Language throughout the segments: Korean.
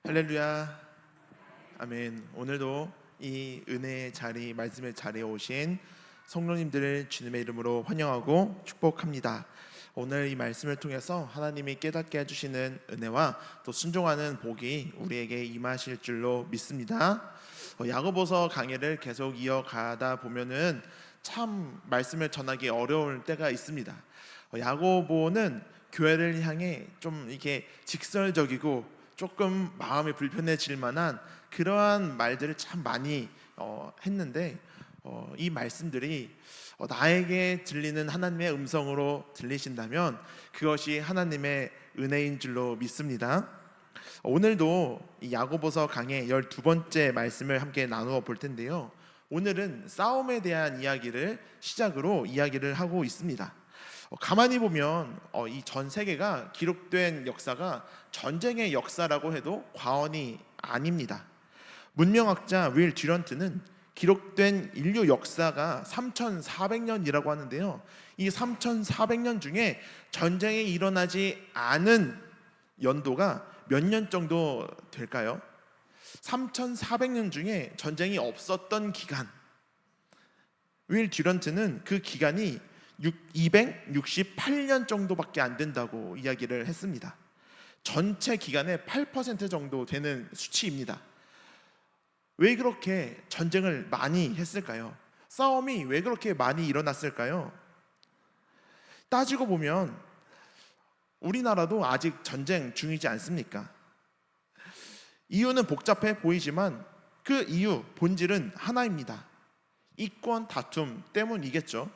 할렐루야, 아멘. 오늘도 이 은혜의 자리, 말씀의 자리에 오신 성도님들을 주님의 이름으로 환영하고 축복합니다. 오늘 이 말씀을 통해서 하나님이 깨닫게 해주시는 은혜와 또 순종하는 복이 우리에게 임하실 줄로 믿습니다. 야고보서 강해를 계속 이어가다 보면은 참 말씀을 전하기 어려울 때가 있습니다. 야고보는 교회를 향해 좀 이게 직설적이고 조금 마음이 불편해질 만한 그러한 말들을 참 많이 했는데 이 말씀들이 나에게 들리는 하나님의 음성으로 들리신다면 그것이 하나님의 은혜인 줄로 믿습니다. 오늘도 이 야고보서 강의 12번째 말씀을 함께 나누어 볼 텐데요. 오늘은 싸움에 대한 이야기를 시작으로 이야기를 하고 있습니다. 가만히 보면 이 전 세계가 기록된 역사가 전쟁의 역사라고 해도 과언이 아닙니다. 문명학자 윌 듀런트는 기록된 인류 역사가 3,400년이라고 하는데요. 이 3,400년 중에 전쟁이 일어나지 않은 연도가 몇 년 정도 될까요? 3,400년 중에 전쟁이 없었던 기간, 윌 듀런트는 그 기간이 268년 정도밖에 안 된다고 이야기를 했습니다. 전체 기간의 8% 정도 되는 수치입니다. 왜 그렇게 전쟁을 많이 했을까요? 싸움이 왜 그렇게 많이 일어났을까요? 따지고 보면 우리나라도 아직 전쟁 중이지 않습니까? 이유는 복잡해 보이지만 그 이유, 본질은 하나입니다. 이권 다툼 때문이겠죠.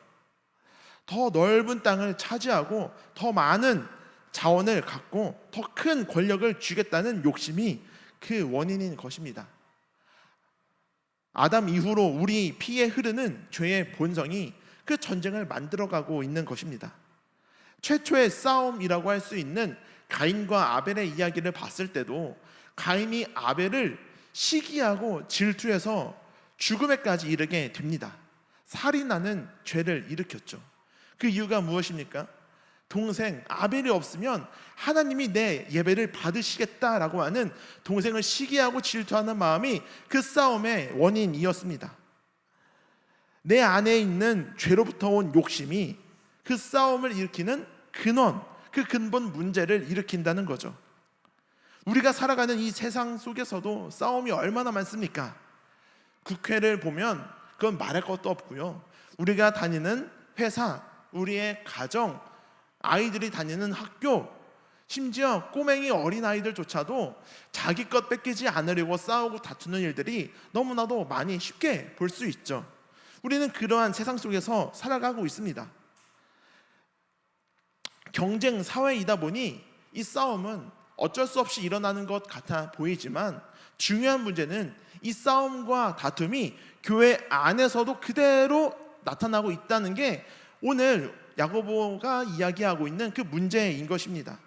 더 넓은 땅을 차지하고 더 많은 자원을 갖고 더 큰 권력을 쥐겠다는 욕심이 그 원인인 것입니다. 아담 이후로 우리 피에 흐르는 죄의 본성이 그 전쟁을 만들어가고 있는 것입니다. 최초의 싸움이라고 할 수 있는 가인과 아벨의 이야기를 봤을 때도 가인이 아벨을 시기하고 질투해서 죽음에까지 이르게 됩니다. 살인하는 죄를 일으켰죠. 그 이유가 무엇입니까? 동생 아벨이 없으면 하나님이 내 예배를 받으시겠다라고 하는 동생을 시기하고 질투하는 마음이 그 싸움의 원인이었습니다. 내 안에 있는 죄로부터 온 욕심이 그 싸움을 일으키는 근원, 그 근본 문제를 일으킨다는 거죠. 우리가 살아가는 이 세상 속에서도 싸움이 얼마나 많습니까? 국회를 보면 그건 말할 것도 없고요. 우리가 다니는 회사, 우리의 가정, 아이들이 다니는 학교, 심지어 꼬맹이 어린아이들조차도 자기 것 뺏기지 않으려고 싸우고 다투는 일들이 너무나도 많이 쉽게 볼 수 있죠. 우리는 그러한 세상 속에서 살아가고 있습니다. 경쟁 사회이다 보니 이 싸움은 어쩔 수 없이 일어나는 것 같아 보이지만 중요한 문제는 이 싸움과 다툼이 교회 안에서도 그대로 나타나고 있다는 게 오늘 야고보가 이야기하고 있는 그 문제인 것입니다.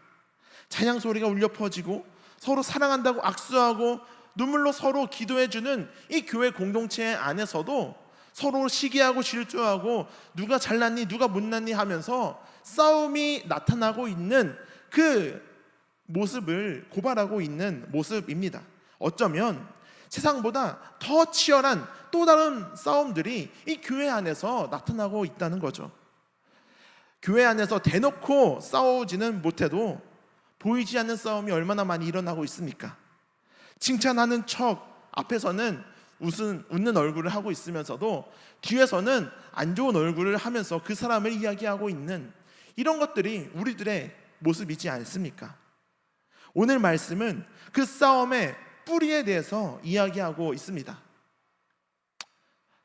찬양 소리가 울려 퍼지고 서로 사랑한다고 악수하고 눈물로 서로 기도해주는 이 교회 공동체 안에서도 서로 시기하고 질투하고 누가 잘났니 누가 못났니 하면서 싸움이 나타나고 있는 그 모습을 고발하고 있는 모습입니다. 어쩌면 세상보다 더 치열한 또 다른 싸움들이 이 교회 안에서 나타나고 있다는 거죠. 교회 안에서 대놓고 싸우지는 못해도 보이지 않는 싸움이 얼마나 많이 일어나고 있습니까? 칭찬하는 척 앞에서는 웃는 얼굴을 하고 있으면서도 뒤에서는 안 좋은 얼굴을 하면서 그 사람을 이야기하고 있는 이런 것들이 우리들의 모습이지 않습니까? 오늘 말씀은 그 싸움의 뿌리에 대해서 이야기하고 있습니다.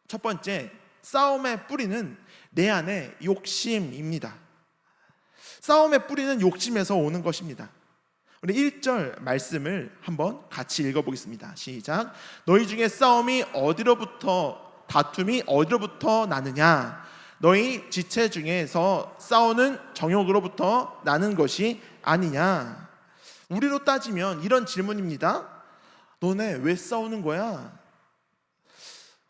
첫 번째, 싸움의 뿌리는 내 안의 욕심입니다. 싸움의 뿌리는 욕심에서 오는 것입니다. 우리 1절 말씀을 한번 같이 읽어보겠습니다. 시작. 너희 중에 다툼이 어디로부터 나느냐? 너희 지체 중에서 싸우는 정욕으로부터 나는 것이 아니냐? 우리로 따지면 이런 질문입니다. 너네 왜 싸우는 거야?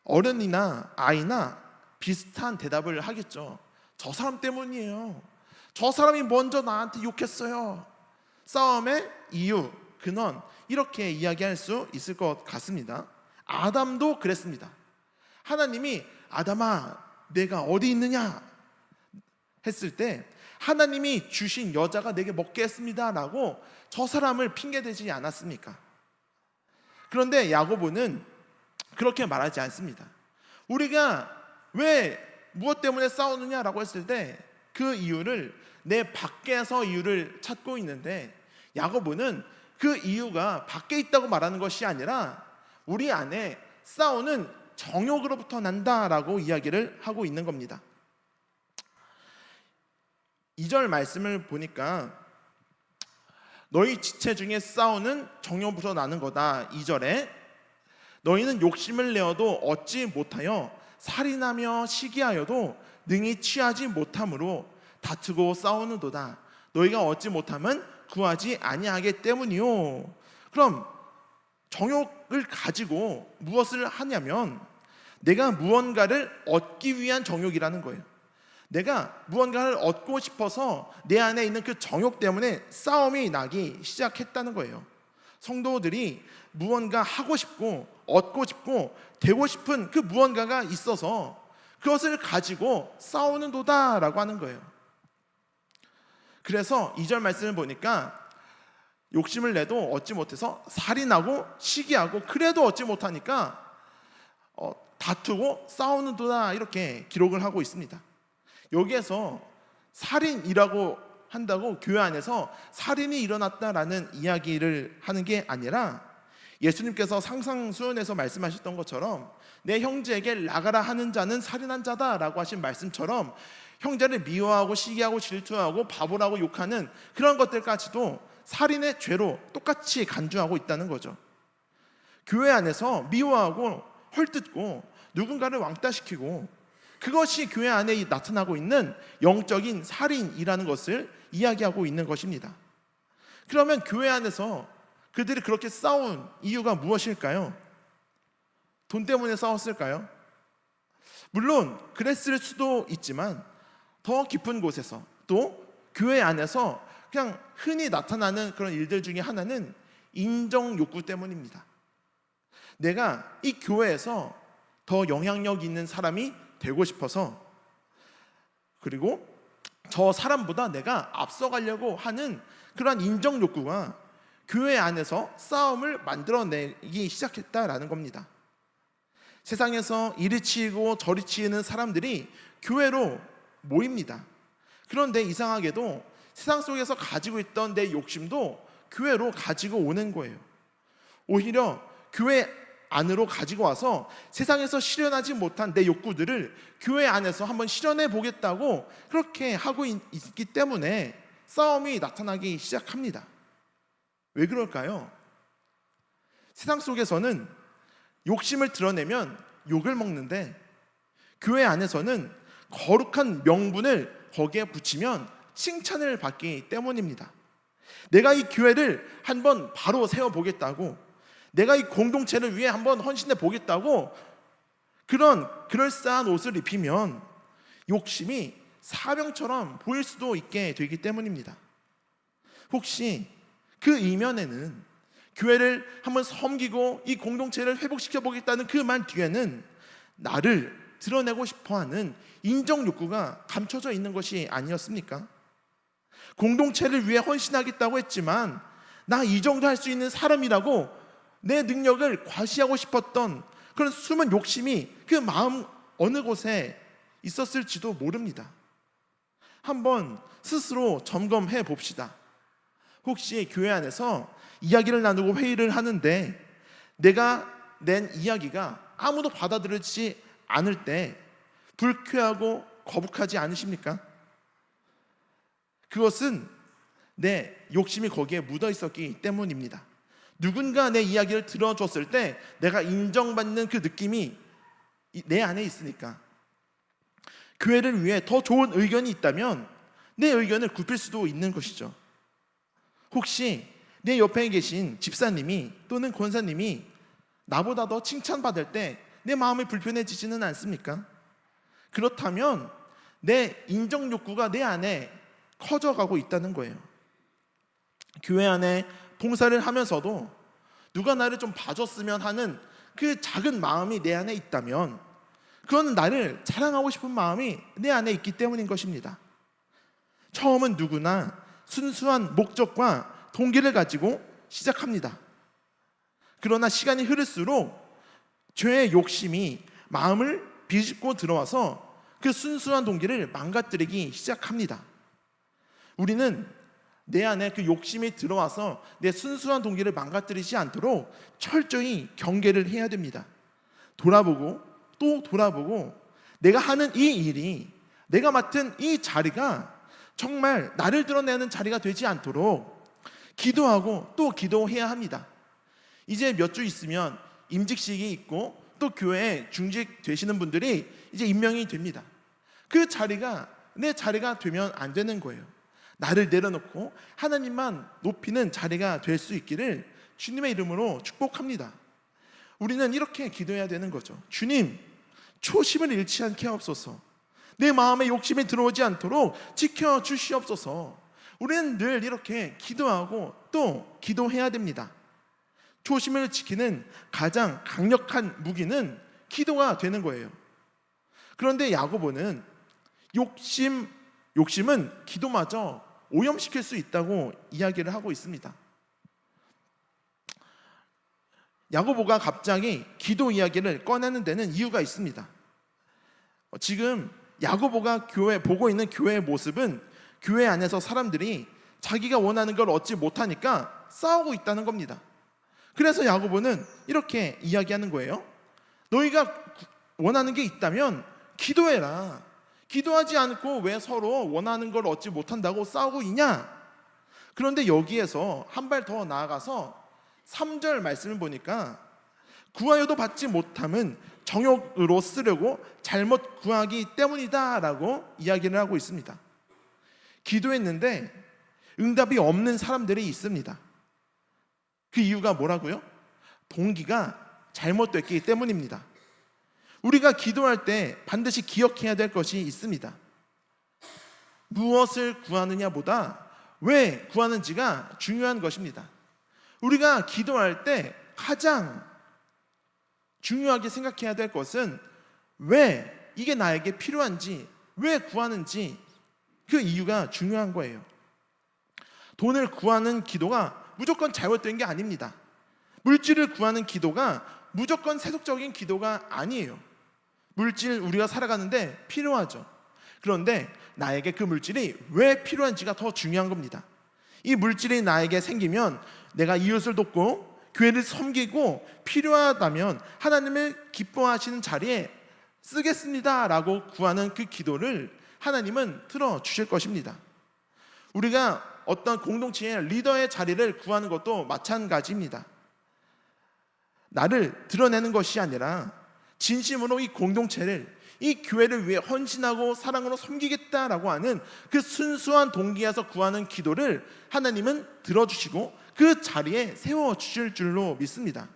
어른이나 아이나 비슷한 대답을 하겠죠. 저 사람 때문이에요. 저 사람이 먼저 나한테 욕했어요. 싸움의 이유, 근원, 이렇게 이야기할 수 있을 것 같습니다. 아담도 그랬습니다. 하나님이 아담아 내가 어디 있느냐 했을 때 하나님이 주신 여자가 내게 먹게 했습니다 라고 저 사람을 핑계대지 않았습니까? 그런데 야고보는 그렇게 말하지 않습니다. 우리가 왜 무엇 때문에 싸우느냐라고 했을 때 그 이유를 내 밖에서 이유를 찾고 있는데, 야고보는 그 이유가 밖에 있다고 말하는 것이 아니라 우리 안에 싸우는 정욕으로부터 난다라고 이야기를 하고 있는 겁니다. 2절 말씀을 보니까 너희 지체 중에 싸우는 정욕으로부터 나는 거다. 2절에 너희는 욕심을 내어도 얻지 못하여 살인하며 시기하여도 능히 취하지 못함으로 다투고 싸우는도다. 너희가 얻지 못함은 구하지 아니하기 때문이요. 그럼 정욕을 가지고 무엇을 하냐면 내가 무언가를 얻기 위한 정욕이라는 거예요. 내가 무언가를 얻고 싶어서 내 안에 있는 그 정욕 때문에 싸움이 나기 시작했다는 거예요. 성도들이 무언가 하고 싶고 얻고 싶고 되고 싶은 그 무언가가 있어서 그것을 가지고 싸우는 도다라고 하는 거예요. 그래서 2절 말씀을 보니까 욕심을 내도 얻지 못해서 살인하고 시기하고 그래도 얻지 못하니까 다투고 싸우는 도다 이렇게 기록을 하고 있습니다. 여기에서 살인이라고 한다고 교회 안에서 살인이 일어났다라는 이야기를 하는 게 아니라 예수님께서 상상수훈에서 말씀하셨던 것처럼 내 형제에게 나가라 하는 자는 살인한 자다라고 하신 말씀처럼 형제를 미워하고 시기하고 질투하고 바보라고 욕하는 그런 것들까지도 살인의 죄로 똑같이 간주하고 있다는 거죠. 교회 안에서 미워하고 헐뜯고 누군가를 왕따시키고 그것이 교회 안에 나타나고 있는 영적인 살인이라는 것을 이야기하고 있는 것입니다. 그러면 교회 안에서 그들이 그렇게 싸운 이유가 무엇일까요? 돈 때문에 싸웠을까요? 물론 그랬을 수도 있지만 더 깊은 곳에서 또 교회 안에서 그냥 흔히 나타나는 그런 일들 중에 하나는 인정 욕구 때문입니다. 내가 이 교회에서 더 영향력 있는 사람이 되고 싶어서, 그리고 저 사람보다 내가 앞서가려고 하는 그런 인정 욕구가 교회 안에서 싸움을 만들어내기 시작했다라는 겁니다. 세상에서 이리 치이고 저리 치이는 사람들이 교회로 모입니다. 그런데 이상하게도 세상 속에서 가지고 있던 내 욕심도 교회로 가지고 오는 거예요. 오히려 교회 안으로 가지고 와서 세상에서 실현하지 못한 내 욕구들을 교회 안에서 한번 실현해 보겠다고 그렇게 하고 있기 때문에 싸움이 나타나기 시작합니다. 왜 그럴까요? 세상 속에서는 욕심을 드러내면 욕을 먹는데 교회 안에서는 거룩한 명분을 거기에 붙이면 칭찬을 받기 때문입니다. 내가 이 교회를 한번 바로 세워보겠다고, 내가 이 공동체를 위해 한번 헌신해 보겠다고 그런 그럴싸한 옷을 입히면 욕심이 사명처럼 보일 수도 있게 되기 때문입니다. 혹시 그 이면에는 교회를 한번 섬기고 이 공동체를 회복시켜 보겠다는 그 말 뒤에는 나를 드러내고 싶어하는 인정 욕구가 감춰져 있는 것이 아니었습니까? 공동체를 위해 헌신하겠다고 했지만 나 이 정도 할 수 있는 사람이라고 내 능력을 과시하고 싶었던 그런 숨은 욕심이 그 마음 어느 곳에 있었을지도 모릅니다. 한번 스스로 점검해 봅시다. 혹시 교회 안에서 이야기를 나누고 회의를 하는데 내가 낸 이야기가 아무도 받아들이지 않을 때 불쾌하고 거북하지 않으십니까? 그것은 내 욕심이 거기에 묻어 있었기 때문입니다. 누군가 내 이야기를 들어줬을 때 내가 인정받는 그 느낌이 내 안에 있으니까 교회를 위해 더 좋은 의견이 있다면 내 의견을 굽힐 수도 있는 것이죠. 혹시 내 옆에 계신 집사님이 또는 권사님이 나보다 더 칭찬받을 때 내 마음이 불편해지지는 않습니까? 그렇다면 내 인정 욕구가 내 안에 커져가고 있다는 거예요. 교회 안에 봉사를 하면서도 누가 나를 좀 봐줬으면 하는 그 작은 마음이 내 안에 있다면 그건 나를 자랑하고 싶은 마음이 내 안에 있기 때문인 것입니다. 처음은 누구나 순수한 목적과 동기를 가지고 시작합니다. 그러나 시간이 흐를수록 죄의 욕심이 마음을 비집고 들어와서 그 순수한 동기를 망가뜨리기 시작합니다. 우리는 내 안에 그 욕심이 들어와서 내 순수한 동기를 망가뜨리지 않도록 철저히 경계를 해야 됩니다. 돌아보고 또 돌아보고 내가 하는 이 일이, 내가 맡은 이 자리가 정말 나를 드러내는 자리가 되지 않도록 기도하고 또 기도해야 합니다. 이제 몇 주 있으면 임직식이 있고 또 교회에 중직되시는 분들이 이제 임명이 됩니다. 그 자리가 내 자리가 되면 안 되는 거예요. 나를 내려놓고 하나님만 높이는 자리가 될 수 있기를 주님의 이름으로 축복합니다. 우리는 이렇게 기도해야 되는 거죠. 주님, 초심을 잃지 않게 하옵소서. 내 마음에 욕심이 들어오지 않도록 지켜주시옵소서. 우리는 늘 이렇게 기도하고 또 기도해야 됩니다. 초심을 지키는 가장 강력한 무기는 기도가 되는 거예요. 그런데 야고보는 욕심은 기도마저 오염시킬 수 있다고 이야기를 하고 있습니다. 야고보가 갑자기 기도 이야기를 꺼내는 데는 이유가 있습니다. 지금 야고보가 보고 있는 교회의 모습은 교회 안에서 사람들이 자기가 원하는 걸 얻지 못하니까 싸우고 있다는 겁니다. 그래서 야고보는 이렇게 이야기하는 거예요. 너희가 원하는 게 있다면 기도해라. 기도하지 않고 왜 서로 원하는 걸 얻지 못한다고 싸우고 있냐? 그런데 여기에서 한 발 더 나아가서 3절 말씀을 보니까 구하여도 받지 못함은 정욕으로 쓰려고 잘못 구하기 때문이다 라고 이야기를 하고 있습니다. 기도했는데 응답이 없는 사람들이 있습니다. 그 이유가 뭐라고요? 동기가 잘못됐기 때문입니다. 우리가 기도할 때 반드시 기억해야 될 것이 있습니다. 무엇을 구하느냐보다 왜 구하는지가 중요한 것입니다. 우리가 기도할 때 가장 중요하게 생각해야 될 것은 왜 이게 나에게 필요한지, 왜 구하는지 그 이유가 중요한 거예요. 돈을 구하는 기도가 무조건 잘못된 게 아닙니다. 물질을 구하는 기도가 무조건 세속적인 기도가 아니에요. 물질 우리가 살아가는데 필요하죠. 그런데 나에게 그 물질이 왜 필요한지가 더 중요한 겁니다. 이 물질이 나에게 생기면 내가 이웃을 돕고 교회를 섬기고 필요하다면 하나님을 기뻐하시는 자리에 쓰겠습니다 라고 구하는 그 기도를 하나님은 들어주실 것입니다. 우리가 어떤 공동체의 리더의 자리를 구하는 것도 마찬가지입니다. 나를 드러내는 것이 아니라 진심으로 이 공동체를, 이 교회를 위해 헌신하고 사랑으로 섬기겠다라고 하는 그 순수한 동기에서 구하는 기도를 하나님은 들어주시고 그 자리에 세워주실 줄로 믿습니다.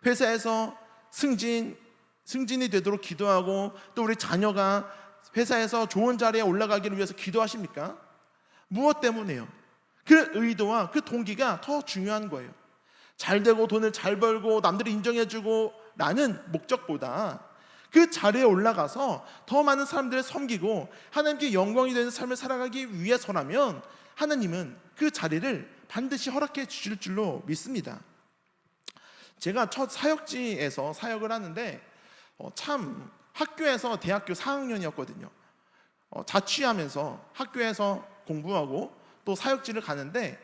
회사에서 승진이 되도록 기도하고 또 우리 자녀가 회사에서 좋은 자리에 올라가기를 위해서 기도하십니까? 무엇 때문에요? 그 의도와 그 동기가 더 중요한 거예요. 잘 되고 돈을 잘 벌고 남들이 인정해주고 라는 목적보다 그 자리에 올라가서 더 많은 사람들을 섬기고 하나님께 영광이 되는 삶을 살아가기 위해서라면 하나님은 그 자리를 반드시 허락해 주실 줄로 믿습니다. 제가 첫 사역지에서 사역을 하는데 참 학교에서 대학교 4학년이었거든요. 자취하면서 학교에서 공부하고 또 사역지를 가는데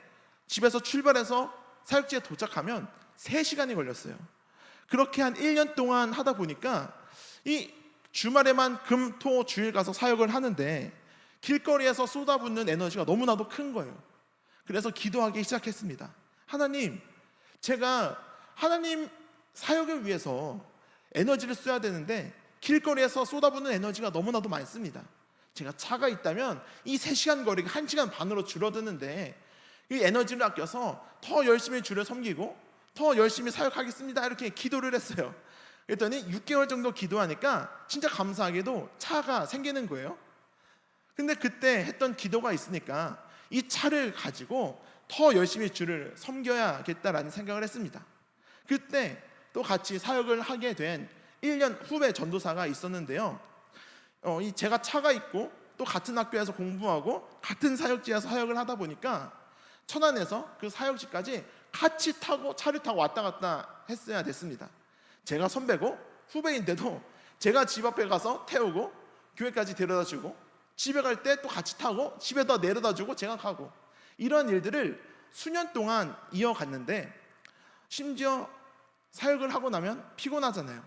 집에서 출발해서 사역지에 도착하면 3시간이 걸렸어요. 그렇게 한 1년 동안 하다 보니까 이 주말에만 금, 토, 주일 가서 사역을 하는데 길거리에서 쏟아붓는 에너지가 너무나도 큰 거예요. 그래서 기도하기 시작했습니다. 하나님, 제가 하나님 사역을 위해서 에너지를 써야 되는데 길거리에서 쏟아붓는 에너지가 너무나도 많습니다. 제가 차가 있다면 이 3시간 거리가 1시간 반으로 줄어드는데 이 에너지를 아껴서 더 열심히 주를 섬기고 더 열심히 사역하겠습니다 이렇게 기도를 했어요. 그랬더니 6개월 정도 기도하니까 진짜 감사하게도 차가 생기는 거예요. 근데 그때 했던 기도가 있으니까 이 차를 가지고 더 열심히 주를 섬겨야겠다라는 생각을 했습니다. 그때 또 같이 사역을 하게 된 1년 후배 전도사가 있었는데요. 제가 차가 있고 또 같은 학교에서 공부하고 같은 사역지에서 사역을 하다 보니까 천안에서 그 사역지까지 같이 차를 타고 왔다 갔다 했어야 됐습니다. 제가 선배고 후배인데도 제가 집 앞에 가서 태우고 교회까지 데려다주고 집에 갈 때 또 같이 타고 집에다 내려다주고 제가 가고, 이런 일들을 수년 동안 이어갔는데, 심지어 사역을 하고 나면 피곤하잖아요.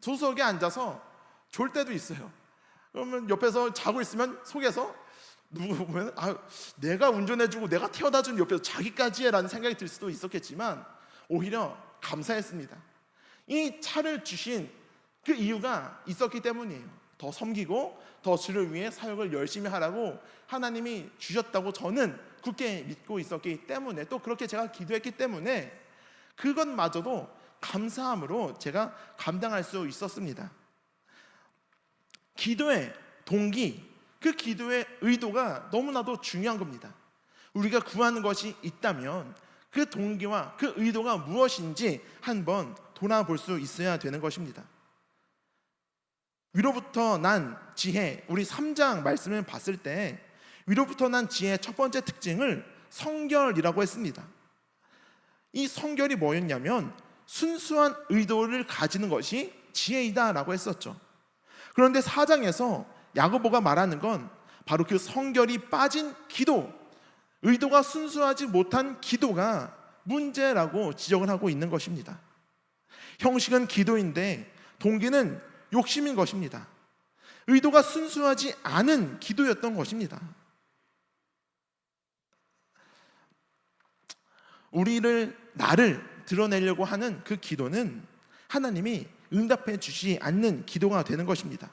조석에 앉아서 졸 때도 있어요. 그러면 옆에서 자고 있으면 속에서 누구 보면 내가 운전해주고 내가 태워다준 옆에서 자기까지 해라는 생각이 들 수도 있었겠지만 오히려 감사했습니다. 이 차를 주신 그 이유가 있었기 때문이에요. 더 섬기고 더 주를 위해 사역을 열심히 하라고 하나님이 주셨다고 저는 굳게 믿고 있었기 때문에, 또 그렇게 제가 기도했기 때문에 그것마저도 감사함으로 제가 감당할 수 있었습니다. 기도의 동기, 그 기도의 의도가 너무나도 중요한 겁니다. 우리가 구하는 것이 있다면 그 동기와 그 의도가 무엇인지 한번 돌아볼 수 있어야 되는 것입니다. 위로부터 난 지혜, 우리 3장 말씀을 봤을 때 위로부터 난 지혜의 첫 번째 특징을 성결이라고 했습니다. 이 성결이 뭐였냐면 순수한 의도를 가지는 것이 지혜이다라고 했었죠. 그런데 4장에서 야고보가 말하는 건 바로 그 성결이 빠진 기도, 의도가 순수하지 못한 기도가 문제라고 지적을 하고 있는 것입니다. 형식은 기도인데 동기는 욕심인 것입니다. 의도가 순수하지 않은 기도였던 것입니다. 나를 드러내려고 하는 그 기도는 하나님이 응답해 주지 않는 기도가 되는 것입니다.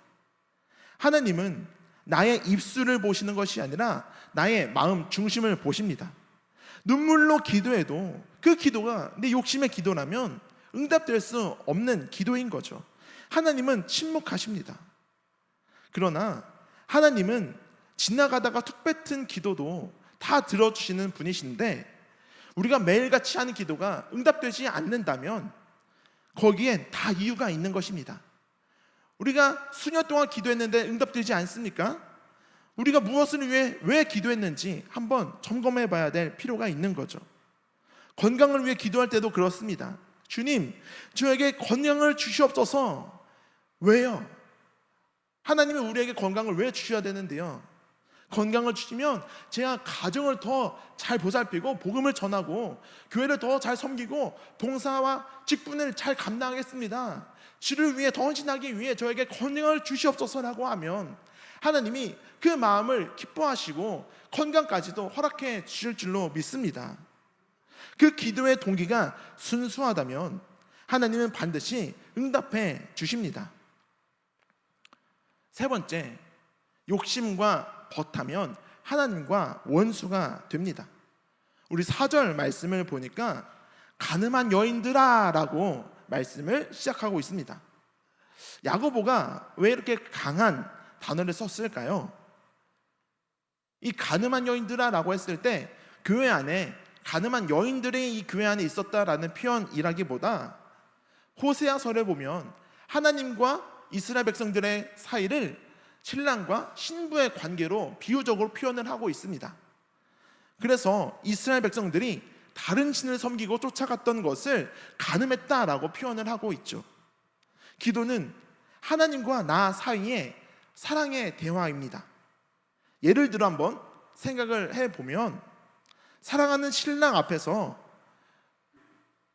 하나님은 나의 입술을 보시는 것이 아니라 나의 마음 중심을 보십니다. 눈물로 기도해도 그 기도가 내 욕심의 기도라면 응답될 수 없는 기도인 거죠. 하나님은 침묵하십니다. 그러나 하나님은 지나가다가 툭 뱉은 기도도 다 들어주시는 분이신데, 우리가 매일같이 하는 기도가 응답되지 않는다면 거기엔 다 이유가 있는 것입니다. 우리가 수년 동안 기도했는데 응답되지 않습니까? 우리가 무엇을 위해 왜 기도했는지 한번 점검해 봐야 될 필요가 있는 거죠. 건강을 위해 기도할 때도 그렇습니다. 주님, 저에게 건강을 주시옵소서. 왜요? 하나님이 우리에게 건강을 왜 주셔야 되는데요? 건강을 주시면 제가 가정을 더 잘 보살피고 복음을 전하고 교회를 더 잘 섬기고 봉사와 직분을 잘 감당하겠습니다. 주를 위해 더 헌신하기 위해 저에게 건강을 주시옵소서라고 하면 하나님이 그 마음을 기뻐하시고 건강까지도 허락해 주실 줄로 믿습니다. 그 기도의 동기가 순수하다면 하나님은 반드시 응답해 주십니다. 세 번째, 욕심과 벗하면 하나님과 원수가 됩니다. 우리 4절 말씀을 보니까 가늠한 여인들아 라고 말씀을 시작하고 있습니다. 야고보가 왜 이렇게 강한 단어를 썼을까요? 이 가늠한 여인들아 라고 했을 때 교회 안에 가늠한 여인들이 이 교회 안에 있었다라는 표현이라기보다 호세아서를 보면 하나님과 이스라엘 백성들의 사이를 신랑과 신부의 관계로 비유적으로 표현을 하고 있습니다. 그래서 이스라엘 백성들이 다른 신을 섬기고 쫓아갔던 것을 간음했다라고 표현을 하고 있죠. 기도는 하나님과 나 사이의 사랑의 대화입니다. 예를 들어 한번 생각을 해보면, 사랑하는 신랑 앞에서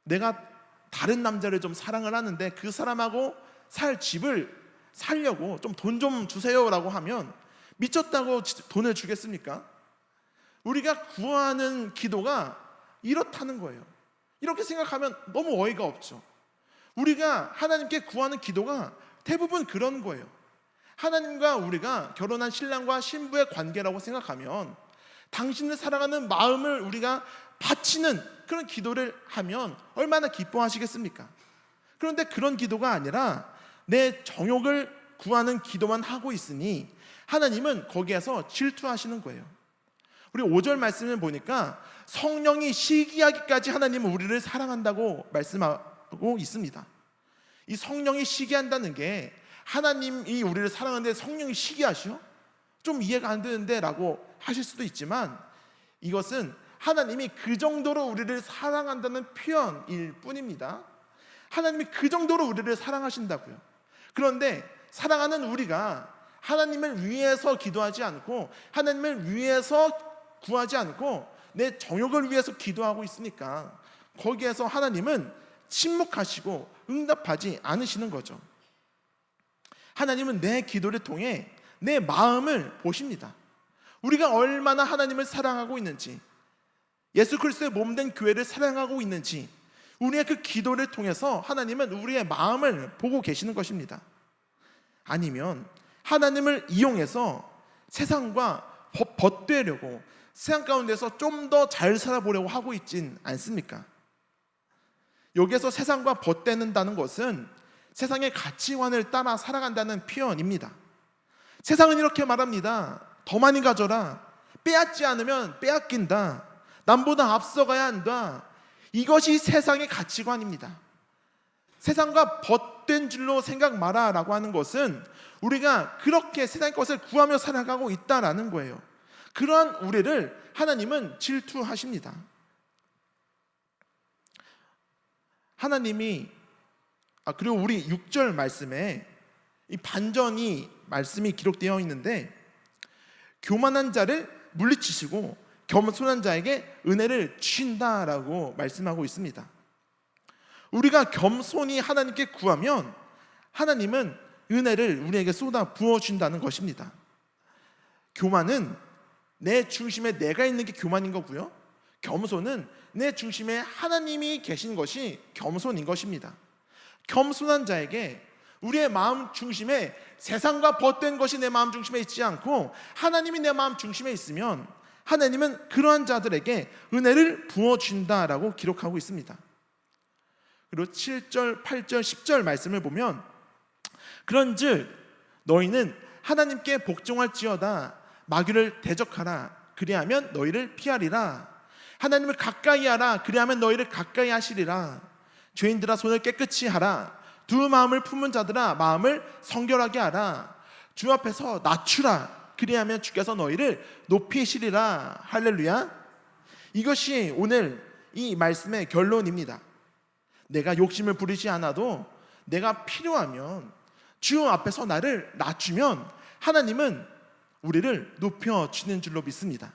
내가 다른 남자를 좀 사랑을 하는데 그 사람하고 살 집을 살려고 좀 돈 좀 주세요라고 하면 미쳤다고 돈을 주겠습니까? 우리가 구하는 기도가 이렇다는 거예요. 이렇게 생각하면 너무 어이가 없죠. 우리가 하나님께 구하는 기도가 대부분 그런 거예요. 하나님과 우리가 결혼한 신랑과 신부의 관계라고 생각하면 당신을 사랑하는 마음을 우리가 바치는 그런 기도를 하면 얼마나 기뻐하시겠습니까? 그런데 그런 기도가 아니라 내 정욕을 구하는 기도만 하고 있으니 하나님은 거기에서 질투하시는 거예요. 우리 5절 말씀을 보니까 성령이 시기하기까지 하나님은 우리를 사랑한다고 말씀하고 있습니다. 이 성령이 시기한다는 게 하나님이 우리를 사랑하는데 성령이 시기하시오? 좀 이해가 안 되는데 라고 하실 수도 있지만, 이것은 하나님이 그 정도로 우리를 사랑한다는 표현일 뿐입니다. 하나님이 그 정도로 우리를 사랑하신다고요. 그런데 사랑하는 우리가 하나님을 위해서 기도하지 않고 하나님을 위해서 구하지 않고 내 정욕을 위해서 기도하고 있으니까 거기에서 하나님은 침묵하시고 응답하지 않으시는 거죠. 하나님은 내 기도를 통해 내 마음을 보십니다. 우리가 얼마나 하나님을 사랑하고 있는지, 예수 그리스도의 몸된 교회를 사랑하고 있는지, 우리의 그 기도를 통해서 하나님은 우리의 마음을 보고 계시는 것입니다. 아니면 하나님을 이용해서 세상과 벗되려고 세상 가운데서 좀 더 잘 살아보려고 하고 있진 않습니까? 여기에서 세상과 벗되는다는 것은 세상의 가치관을 따라 살아간다는 표현입니다. 세상은 이렇게 말합니다. 더 많이 가져라. 빼앗지 않으면 빼앗긴다. 남보다 앞서가야 한다. 이것이 세상의 가치관입니다. 세상과 벗된 줄로 생각 마라 라고 하는 것은 우리가 그렇게 세상의 것을 구하며 살아가고 있다라는 거예요. 그러한 우리를 하나님은 질투하십니다. 하나님이 그리고 우리 6절 말씀에 이 반전이 말씀이 기록되어 있는데, 교만한 자를 물리치시고 겸손한 자에게 은혜를 주신다라고 말씀하고 있습니다. 우리가 겸손히 하나님께 구하면 하나님은 은혜를 우리에게 쏟아 부어준다는 것입니다. 교만은 내 중심에 내가 있는 게 교만인 거고요, 겸손은 내 중심에 하나님이 계신 것이 겸손인 것입니다. 겸손한 자에게 우리의 마음 중심에 세상과 벗된 것이 내 마음 중심에 있지 않고 하나님이 내 마음 중심에 있으면 하나님은 그러한 자들에게 은혜를 부어준다라고 기록하고 있습니다. 그리고 7절, 8절, 10절 말씀을 보면, 그런즉 너희는 하나님께 복종할지어다. 마귀를 대적하라. 그리하면 너희를 피하리라. 하나님을 가까이 하라. 그리하면 너희를 가까이 하시리라. 죄인들아 손을 깨끗이 하라. 두 마음을 품은 자들아 마음을 성결하게 하라. 주 앞에서 낮추라. 그리하면 주께서 너희를 높이시리라. 할렐루야. 이것이 오늘 이 말씀의 결론입니다. 내가 욕심을 부리지 않아도 내가 필요하면 주 앞에서 나를 낮추면 하나님은 우리를 높여주는 줄로 믿습니다.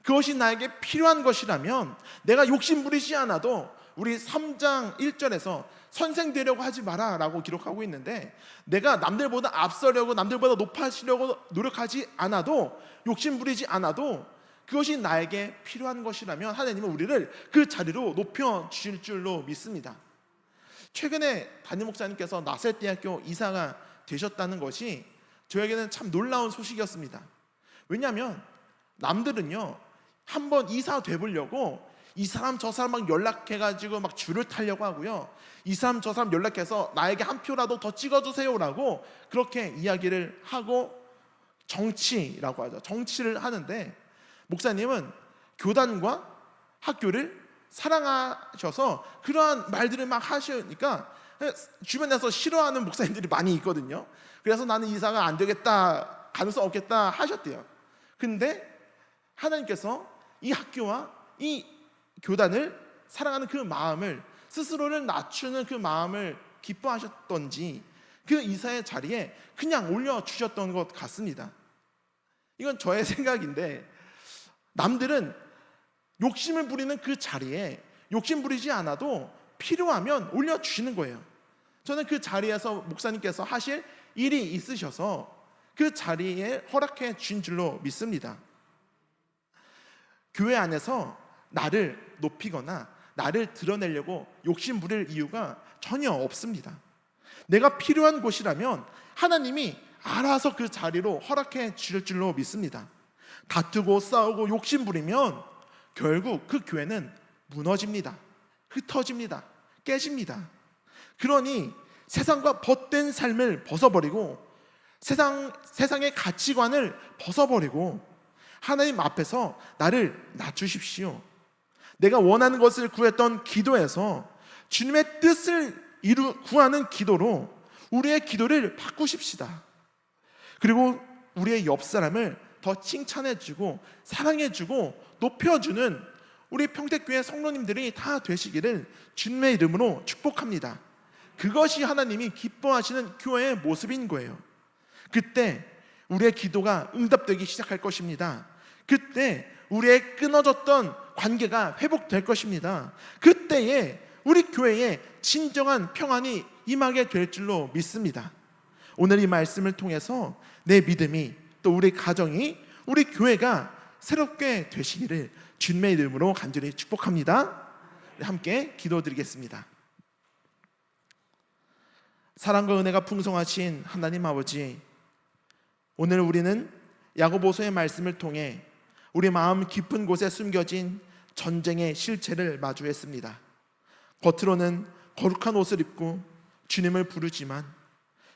그것이 나에게 필요한 것이라면 내가 욕심 부리지 않아도, 우리 3장 1절에서 선생 되려고 하지 마라 라고 기록하고 있는데, 내가 남들보다 앞서려고 남들보다 높아지려고 노력하지 않아도, 욕심 부리지 않아도 그것이 나에게 필요한 것이라면 하나님은 우리를 그 자리로 높여주실 줄로 믿습니다. 최근에 담임 목사님께서 나셀대학교 이사가 되셨다는 것이 저에게는 참 놀라운 소식이었습니다. 왜냐하면 남들은요, 한번 이사 되보려고 이 사람 저 사람 막 연락해가지고 막 줄을 타려고 하고요, 이 사람 저 사람 연락해서 나에게 한 표라도 더 찍어주세요라고 그렇게 이야기를 하고 정치라고 하죠. 정치를 하는데, 목사님은 교단과 학교를 사랑하셔서 그러한 말들을 막 하시니까 주변에서 싫어하는 목사님들이 많이 있거든요. 그래서 나는 이사가 안 되겠다, 가능성 없겠다 하셨대요. 근데 하나님께서 이 학교와 이 교단을 사랑하는 그 마음을, 스스로를 낮추는 그 마음을 기뻐하셨던지 그 이사의 자리에 그냥 올려주셨던 것 같습니다. 이건 저의 생각인데, 남들은 욕심을 부리는 그 자리에 욕심 부리지 않아도 필요하면 올려주시는 거예요. 저는 그 자리에서 목사님께서 하실 일이 있으셔서 그 자리에 허락해 주신 줄로 믿습니다. 교회 안에서 나를 높이거나 나를 드러내려고 욕심 부릴 이유가 전혀 없습니다. 내가 필요한 곳이라면 하나님이 알아서 그 자리로 허락해 주실 줄로 믿습니다. 다투고 싸우고 욕심 부리면 결국 그 교회는 무너집니다. 흩어집니다. 깨집니다. 그러니 세상과 벗된 삶을 벗어버리고 세상의 가치관을 벗어버리고 하나님 앞에서 나를 낮추십시오. 내가 원하는 것을 구했던 기도에서 주님의 뜻을 구하는 기도로 우리의 기도를 바꾸십시다. 그리고 우리의 옆 사람을 더 칭찬해주고 사랑해주고 높여주는 우리 평택교회 성도님들이 다 되시기를 주님의 이름으로 축복합니다. 그것이 하나님이 기뻐하시는 교회의 모습인 거예요. 그때 우리의 기도가 응답되기 시작할 것입니다. 그때 우리의 끊어졌던 관계가 회복될 것입니다. 그때에 우리 교회에 진정한 평안이 임하게 될 줄로 믿습니다. 오늘 이 말씀을 통해서 내 믿음이, 또 우리 가정이, 우리 교회가 새롭게 되시기를 주님의 이름으로 간절히 축복합니다. 함께 기도드리겠습니다. 사랑과 은혜가 풍성하신 하나님 아버지, 오늘 우리는 야고보서의 말씀을 통해 우리 마음 깊은 곳에 숨겨진 전쟁의 실체를 마주했습니다. 겉으로는 거룩한 옷을 입고 주님을 부르지만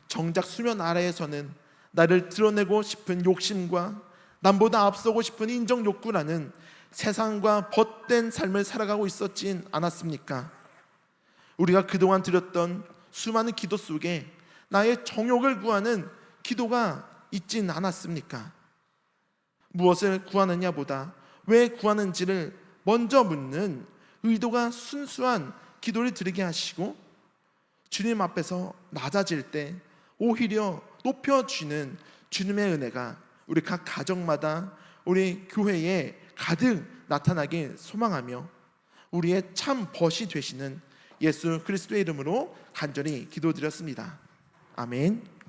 정작 수면 아래에서는 나를 드러내고 싶은 욕심과 남보다 앞서고 싶은 인정 욕구라는 세상과 벗된 삶을 살아가고 있었진 않았습니까? 우리가 그동안 드렸던 수많은 기도 속에 나의 정욕을 구하는 기도가 있진 않았습니까? 무엇을 구하느냐보다 왜 구하는지를 먼저 묻는 의도가 순수한 기도를 드리게 하시고, 주님 앞에서 낮아질 때 오히려 높여주는 주님의 은혜가 우리 각 가정마다, 우리 교회에 가득 나타나길 소망하며 우리의 참 벗이 되시는 예수 그리스도의 이름으로 간절히 기도드렸습니다. 아멘.